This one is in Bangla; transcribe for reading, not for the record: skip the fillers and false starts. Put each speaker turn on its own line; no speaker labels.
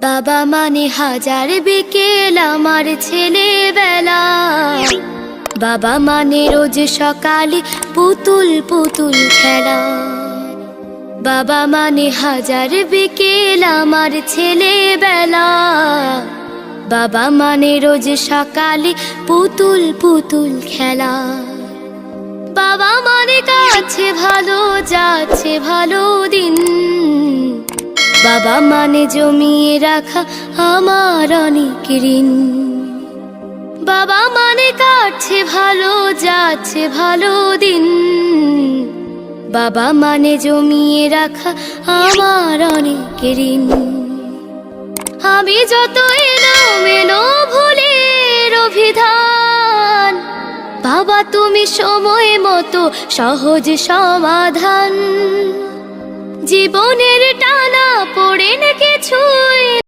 বাবা মানে হাজার বিকেল আমার ছেলেবেলা। বাবা মানে রোজ সকালে পুতুল পুতুল খেলা। বাবা মানে হাজার বিকেল আমার ছেলেবেলা। বাবা মানে রোজ সকালে পুতুল পুতুল খেলা। বাবা মানে কাছে ভালো যাচ্ছে ভালো দিন। বাবা মানে জমিয়ে রাখা আমার অনেক ঋণ। বাবা মানে কাটছে ভালো যাচ্ছে ভালো দিন। বাবা মানে জমিয়ে রাখা আমার অনেক ঋণ। আমি যত এলোমেলো ভুলের অভিধান, বাবা তুমি সময় মতো সহজ সমাধান। জীবনের টানা পড়ে না কিছুই